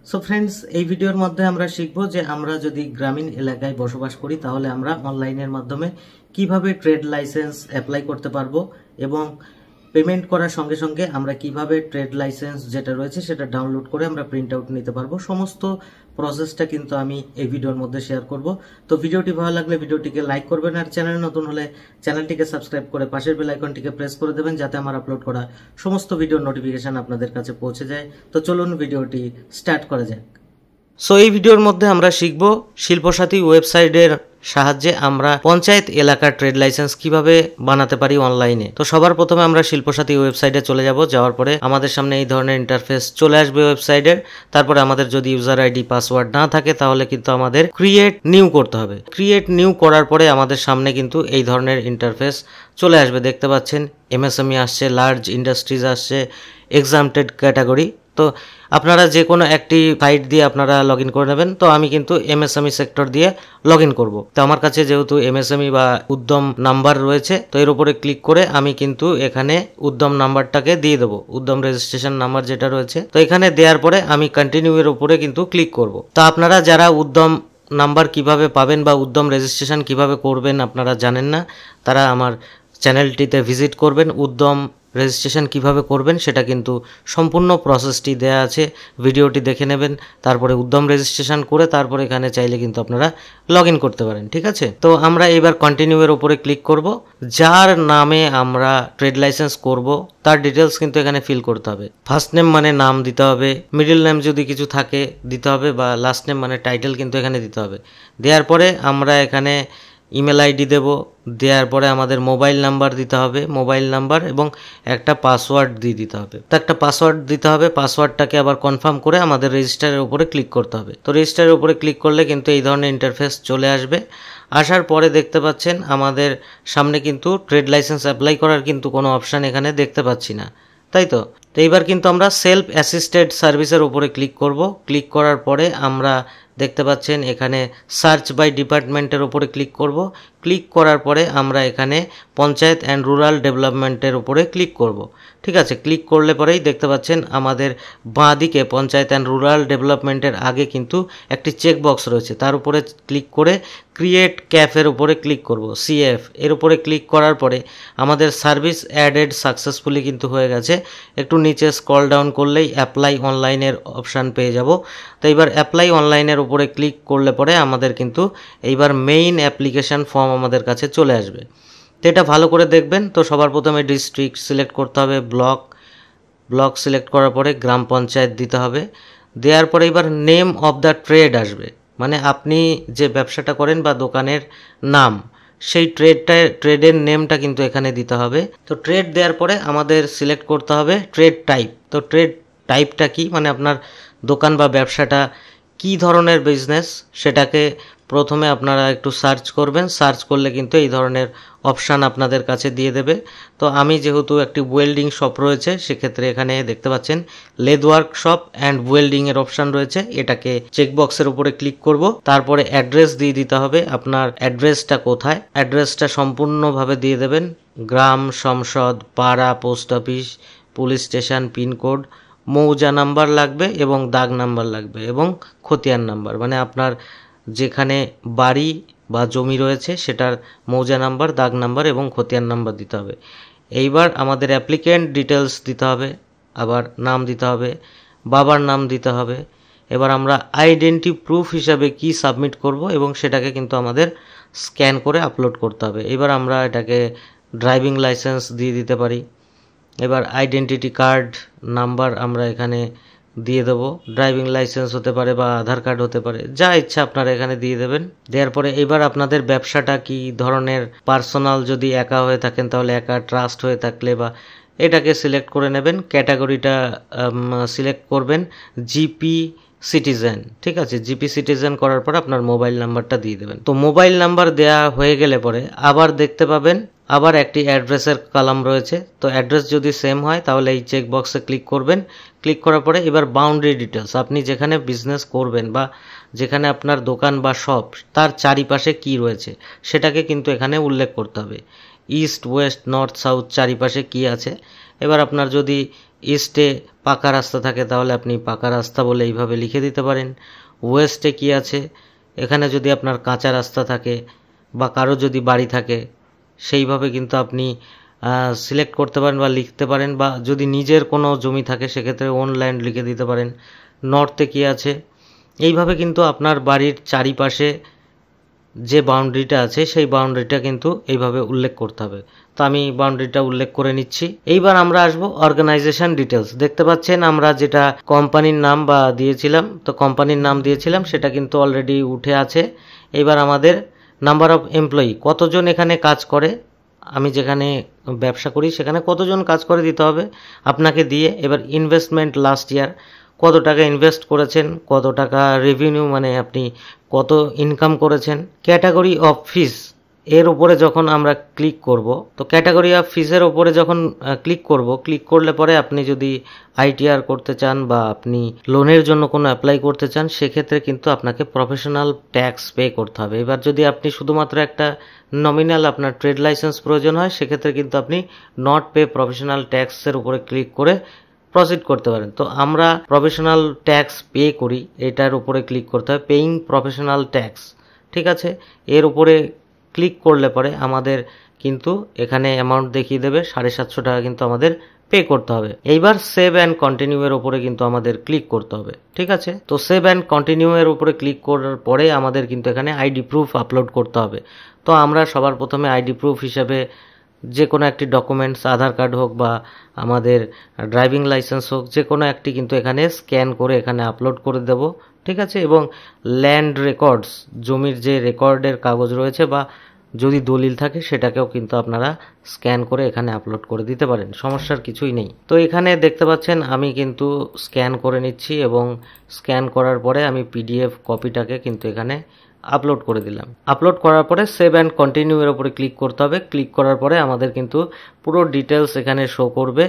So friends, এই ভিডিওর মধ্যে আমরা শিখব যে আমরা যদি গ্রামীণ এলাকায় বসবাস করি তাহলে আমরা অনলাইনের মাধ্যমে কিভাবে ট্রেড লাইসেন্স অ্যাপ্লাই করতে পারবো এবং পেমেন্ট করার সঙ্গে সঙ্গে আমরা কিভাবে ট্রেড লাইসেন্স যেটা রয়েছে সেটা ডাউনলোড করে আমরা প্রিন্ট আউট নিতে পারবো। সমস্ত প্রসেসটা কিন্তু আমি এই ভিডিওর মধ্যে শেয়ার করব। তো ভিডিওটি ভালো লাগলে ভিডিওটিকে লাইক করবেন, আর চ্যানেল নতুন হলে চ্যানেলটিকে সাবস্ক্রাইব করে পাশের বেল আইকনটিকে প্রেস করে দেবেন যাতে আমার আপলোড করা সমস্ত ভিডিওর নোটিফিকেশন আপনাদের কাছে পৌঁছে যায়। তো চলুন ভিডিওটি স্টার্ট করা যাক। সো এই ভিডিওর মধ্যে আমরা শিখব শিল্পসাথী ওয়েবসাইটের সাহায্যে আমরা পঞ্চায়েত এলাকার ট্রেড লাইসেন্স কিভাবে বানাতে পারি অনলাইনে। তো সবার প্রথমে আমরা শিল্পসাথী ওয়েবসাইটে চলে যাব। যাওয়ার পরে আমাদের সামনে এই ধরনের ইন্টারফেস চলে আসবে ওয়েবসাইটের। তারপরে আমাদের যদি ইউজার আইডি পাসওয়ার্ড না থাকে তাহলে কিন্তু আমাদের ক্রিয়েট নিউ করতে হবে। ক্রিয়েট নিউ করার পরে আমাদের সামনে কিন্তু এই ধরনের ইন্টারফেস চলে আসবে। দেখতে পাচ্ছেন এমএসএমই আসছে, লার্জ ইন্ডাস্ট্রিজ আসছে, এক্সামটেড ক্যাটাগরি। তো আপনারা যে কোনো একটি সাইট দিয়ে আপনারা লগ ইন করে নেবেন। তো আমি কিন্তু এমএসএমই সেক্টর দিয়ে লগ ইন করবো। তো আমার কাছে যেহেতু এমএসএমই বা উদ্যম নাম্বার রয়েছে, তো এর উপরে ক্লিক করে আমি কিন্তু এখানে উদ্যম নাম্বারটাকে দিয়ে দেবো, উদ্যম রেজিস্ট্রেশন নাম্বার যেটা রয়েছে। তো এখানে দেওয়ার পরে আমি কন্টিনিউ এর উপরে কিন্তু ক্লিক করব। তো আপনারা যারা উদ্যম নাম্বার কিভাবে পাবেন বা উদ্যম রেজিস্ট্রেশন কিভাবে করবেন আপনারা জানেন না, তারা আমার চ্যানেলটিতে ভিজিট করবেন। উদ্যম রেজিস্ট্রেশন কিভাবে করবেন সেটা কিন্তু সম্পূর্ণ প্রসেসটি দেয়া আছে, ভিডিওটি দেখে নেবেন। তারপরে উদ্যম রেজিস্ট্রেশন করে তারপরে এখানে চাইলে কিন্তু আপনারা লগ ইন করতে পারেন। ঠিক আছে, তো আমরা এবার কন্টিনিউ এর উপরে ক্লিক করব। যার নামে আমরা ট্রেড লাইসেন্স করব তার ডিটেলস কিন্তু এখানে ফিল করতে হবে। ফার্স্ট নেম মানে নাম দিতে হবে, মিডল নেম যদি কিছু থাকে দিতে হবে, বা লাস্ট নেম মানে টাইটেল কিন্তু এখানে দিতে হবে। দেওয়ার পরে আমরা এখানে ইমেল আইডি দেব। দেওয়ার পরে আমাদের মোবাইল নাম্বার দিতে হবে, মোবাইল নাম্বার এবং একটা পাসওয়ার্ড দিয়ে দিতে হবে। তো একটা পাসওয়ার্ড দিতে হবে, পাসওয়ার্ডটাকে আবার কনফার্ম করে আমাদের রেজিস্টারের উপরে ক্লিক করতে হবে। তো রেজিস্টারের উপরে ক্লিক করলে কিন্তু এই ধরনের ইন্টারফেস চলে আসবে। আসার পরে দেখতে পাচ্ছেন আমাদের সামনে কিন্তু ট্রেড লাইসেন্স অ্যাপ্লাই করার কিন্তু কোনো অপশান এখানে দেখতে পাচ্ছি না, তাই তো। তো এইবার কিন্তু আমরা সেলফ অ্যাসিস্টেড সার্ভিসের উপরে ক্লিক করব। ক্লিক করার পরে আমরা দেখতে পাচ্ছেন এখানে সার্চ বাই ডিপার্টমেন্টের উপরে ক্লিক করব। ক্লিক করার পরে আমরা এখানে পঞ্চায়েত অ্যান্ড রুরাল ডেভেলপমেন্টের উপরে ক্লিক করব। ঠিক আছে, ক্লিক করলে পরেই দেখতে পাচ্ছেন আমাদের বাঁ দিকে পঞ্চায়েত অ্যান্ড রুরাল ডেভেলপমেন্টের আগে কিন্তু একটি চেক বক্স রয়েছে, তার উপরে ক্লিক করে ক্রিয়েট ক্যাফের উপরে ক্লিক করব, সিএফ এর উপরে ক্লিক করার পরে আমাদের সার্ভিস অ্যাডেড সাকসেসফুলি কিন্তু হয়ে গেছে। একটু নিচে স্ক্রল ডাউন করলেই অ্যাপ্লাই অনলাইনের অপশান পেয়ে যাব। তো এইবার অ্যাপ্লাই অনলাইনের উপরে ক্লিক করলে পরে আমাদের কিন্তু এইবার মেইন অ্যাপ্লিকেশান ফর্ম আমাদের কাছে চলে আসবে। তো এটা ভালো করে দেখবেন। তো সবার প্রথমে ডিস্ট্রিক্ট সিলেক্ট করতে হবে, ব্লক সিলেক্ট করার পরে গ্রাম পঞ্চায়েত দিতে হবে। দেওয়ার পরে এবার নেম অফ দ্য ট্রেড আসবে, মানে আপনি যে ব্যবসাটা করেন বা দোকানের নাম, সেই ট্রেডের নেমটা কিন্তু এখানে দিতে হবে। তো ট্রেড দেওয়ার পরে আমাদের সিলেক্ট করতে হবে ট্রেড টাইপ। তো ট্রেড টাইপটা কি, মানে আপনার দোকান বা ব্যবসাটা কি ধরনের বিজনেস সেটাকে প্রথমে আপনারা একটু সার্চ করবেন। সার্চ করলে কিন্তু এই ধরনের অপশান আপনাদের কাছে দিয়ে দেবে। তো আমি যেহেতু একটি ওয়েল্ডিং শপ রয়েছে, সেক্ষেত্রে এখানে দেখতে পাচ্ছেন লেদ ওয়ার্কশপ অ্যান্ড ওয়েল্ডিং এর অপশান রয়েছে, এটাকে চেকবক্সের উপরে ক্লিক করব। তারপরে অ্যাড্রেস দিয়ে দিতে হবে, আপনার অ্যাড্রেসটা কোথায়, অ্যাড্রেসটা সম্পূর্ণভাবে দিয়ে দেবেন। গ্রাম, সংসদ, পাড়া, post office, police station, pin code, মৌজা নাম্বার লাগবে এবং দাগ নাম্বার লাগবে এবং খতিয়ান নাম্বার, মানে আপনার যেখানে বাড়ি বা জমি রয়েছে সেটার মৌজা নাম্বার, দাগ নাম্বার এবং খতিয়ান নাম্বার দিতে হবে। এইবার আমাদের অ্যাপ্লিকেন্ট ডিটেলস দিতে হবে, আবার নাম দিতে হবে, বাবার নাম দিতে হবে। এবার আমরা আইডেন্টি প্রুফ হিসাবে কি সাবমিট করব এবং সেটাকে কিন্তু আমাদের স্ক্যান করে আপলোড করতে হবে। এবার আমরা এটাকে ড্রাইভিং লাইসেন্স দিয়ে দিতে পারি। এবার আইডেন্টিটি কার্ড নাম্বার আমরা এখানে দিয়ে দেবো, ড্রাইভিং লাইসেন্স হতে পারে বা আধার কার্ড হতে পারে, যা ইচ্ছা আপনারা এখানে দিয়ে দেবেন। দেওয়ার পরে এবার আপনাদের ব্যবসাটা কি ধরনের, পার্সোনাল যদি একা হয়ে থাকেন তাহলে একা, ট্রাস্ট হয়ে থাকলে বা এটাকে সিলেক্ট করে নেবেন। ক্যাটাগরিটা সিলেক্ট করবেন জিপি সিটিজেন। ঠিক আছে, জিপি সিটিজেন করার পর আপনার মোবাইল নাম্বারটা দিয়ে দেবেন। তো মোবাইল নাম্বার দেয়া হয়ে গেলে পরে আবার দেখতে পাবেন আবার একটি অ্যাড্রেসের কলাম রয়েছে। তো অ্যাড্রেস যদি সেম হয় তাহলে এই চেক বক্সে ক্লিক করবেন। ক্লিক করার পরে এবার বাউন্ডারি ডিটেলস, আপনি যেখানে বিজনেস করবেন বা যেখানে আপনার দোকান বা শপ তার চারিপাশে কি রয়েছে সেটাকে কিন্তু এখানে উল্লেখ করতে হবে। ইস্ট, ওয়েস্ট, নর্থ, সাউথ চারিপাশে কি আছে। এবার আপনার যদি ইস্টে পাকা রাস্তা থাকে তাহলে আপনি পাকা রাস্তা বলে এইভাবে লিখে দিতে পারেন। ওয়েস্টে কি আছে, এখানে যদি আপনার কাঁচা রাস্তা থাকে বা কারো যদি বাড়ি থাকে সেইভাবে কিন্তু আপনি সিলেক্ট করতে পারেন বা লিখতে পারেন, বা যদি নিজের কোনো জমি থাকে সেক্ষেত্রে ওন ল্যান্ড লিখে দিতে পারেন। নর্থে কি আছে, এইভাবে কিন্তু আপনার বাড়ির চারিপাশে যে বাউন্ডারিটা আছে সেই বাউন্ডারিটা কিন্তু এইভাবে উল্লেখ করতে হবে। তো আমি বাউন্ডারিটা উল্লেখ করে নিচ্ছি। এইবার আমরা আসবো অর্গানাইজেশন ডিটেলস। দেখতে পাচ্ছেন আমরা যেটা কোম্পানির নাম বা দিয়েছিলাম, তো কোম্পানির নাম দিয়েছিলাম সেটা কিন্তু অলরেডি উঠে আছে। এবার আমাদের নাম্বার অফ এমপ্লয়ি, কতজন এখানে কাজ করে, আমি যেখানে ব্যবসা করি সেখানে কতজন কাজ করে দিতে হবে আপনাকে দিয়ে। এবার ইনভেস্টমেন্ট লাস্ট ইয়ার, কত টাকা ইনভেস্ট করেছেন, কত টাকা রেভিনিউ মানে আপনি কত ইনকাম করেছেন। ক্যাটাগরি অফ ফিস এর উপরে যখন আমরা ক্লিক করব, তো ক্যাটাগরি অফ ফিসের উপরে যখন ক্লিক করলে পরে আপনি যদি আইটিআর করতে চান বা আপনি লোনের জন্য কোনো অ্যাপ্লাই করতে চান সেক্ষেত্রে কিন্তু আপনাকে প্রফেশনাল ট্যাক্স পে করতে হবে। এবার যদি আপনি শুধুমাত্র একটা নমিনাল আপনার ট্রেড লাইসেন্স প্রয়োজন হয় সেক্ষেত্রে কিন্তু আপনি নট পে প্রফেশনাল ট্যাক্সের উপরে ক্লিক করে প্রসিড করতে পারেন। তো আমরা প্রফেশনাল ট্যাক্স পে করি, এটার উপরে ক্লিক করতে হবে, পেইং প্রফেশনাল ট্যাক্স। ঠিক আছে, এর উপরে ক্লিক করলে পরে আমাদের কিন্তু এখানে অ্যামাউন্ট দেখিয়ে দেবে 750 টাকা কিন্তু আমাদের পে করতে হবে। এইবার সেভ অ্যান্ড কন্টিনিউ এর উপরে কিন্তু আমাদের ক্লিক করতে হবে। ঠিক আছে, তো সেভ অ্যান্ড কন্টিনিউ এর উপরে ক্লিক করার পরে আমাদের কিন্তু এখানে আইডি প্রুফ আপলোড করতে হবে। তো আমরা সবার প্রথমে আইডি প্রুফ হিসেবে যে কোনো একটি ডকুমেন্টস, আধার কার্ড হোক বা আমাদের ড্রাইভিং লাইসেন্স হোক, যে কোনো একটি কিন্তু এখানে স্ক্যান করে এখানে আপলোড করে দেব। ঠিক আছে, এবং ল্যান্ড রেকর্ডস, জমির যে রেকর্ডের কাগজ রয়েছে বা যদি দলিল থাকে সেটাকেও কিন্তু আপনারা স্ক্যান করে এখানে আপলোড করে দিতে পারেন, সমস্যার কিছুই নেই। তো এখানে দেখতে পাচ্ছেন আমি কিন্তু স্ক্যান করে নিচ্ছি এবং স্ক্যান করার পরে আমি পিডিএফ কপিটাকে কিন্তু এখানে আপলোড করে দিলাম। আপলোড করার পরে সেভ অ্যান্ড কন্টিনিউ এর উপরে ক্লিক করতে হবে। ক্লিক করার পরে আমাদের কিন্তু পুরো ডিটেলস এখানে শো করবে।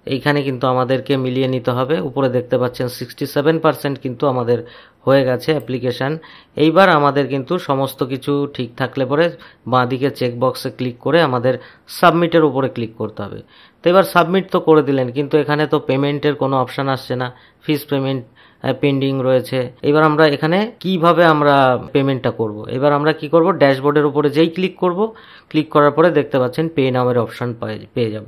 এইখানে কিন্তু আমাদেরকে মিলিয়ে নিতে হবে। উপরে দেখতে পাচ্ছেন 67% কিন্তু আমাদের হয়ে গেছে অ্যাপ্লিকেশান। এইবার আমাদের কিন্তু সমস্ত কিছু ঠিক থাকলে পরে বাঁদিকে চেকবক্সে ক্লিক করে আমাদের সাবমিটের উপরে ক্লিক করতে হবে। তো এবার সাবমিট তো করে দিলেন, কিন্তু এখানে তো পেমেন্টের কোনো অপশান আসছে না, ফিস পেমেন্ট পেন্ডিং রয়েছে। এবার আমরা এখানে কিভাবে আমরা পেমেন্টটা করব, এবার আমরা কি করব, ড্যাশবোর্ডের উপরে যেই ক্লিক করব, ক্লিক করার পরে দেখতে পাচ্ছেন পে নামের অপশান পেয়ে যাব।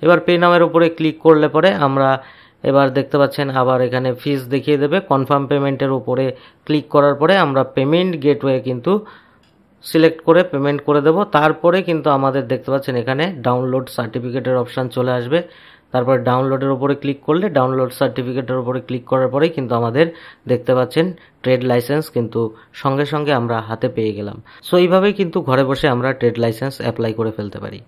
এবার পে নামের উপরে ক্লিক করলে পরে আমরা এবার দেখতে পাচ্ছেন আবার এখানে ফিস দেখিয়ে দেবে। কনফার্ম পেমেন্টের উপরে ক্লিক করার পরে আমরা পেমেন্ট গেটওয়ে কিন্তু সিলেক্ট করে পেমেন্ট করে দেব। তারপরে কিন্তু আমাদের দেখতে পাচ্ছেন এখানে ডাউনলোড সার্টিফিকেটের অপশান চলে আসবে। তারপরে ডাউনলোডের উপরে ক্লিক করলে ডাউনলোড সার্টিফিকেটের উপরে ক্লিক করার পরেই কিন্তু আমাদের দেখতে পাচ্ছেন ট্রেড লাইসেন্স কিন্তু সঙ্গে সঙ্গে আমরা হাতে পেয়ে গেলাম। সো এইভাবেই কিন্তু ঘরে বসে আমরা ট্রেড লাইসেন্স অ্যাপ্লাই করে ফেলতে পারি।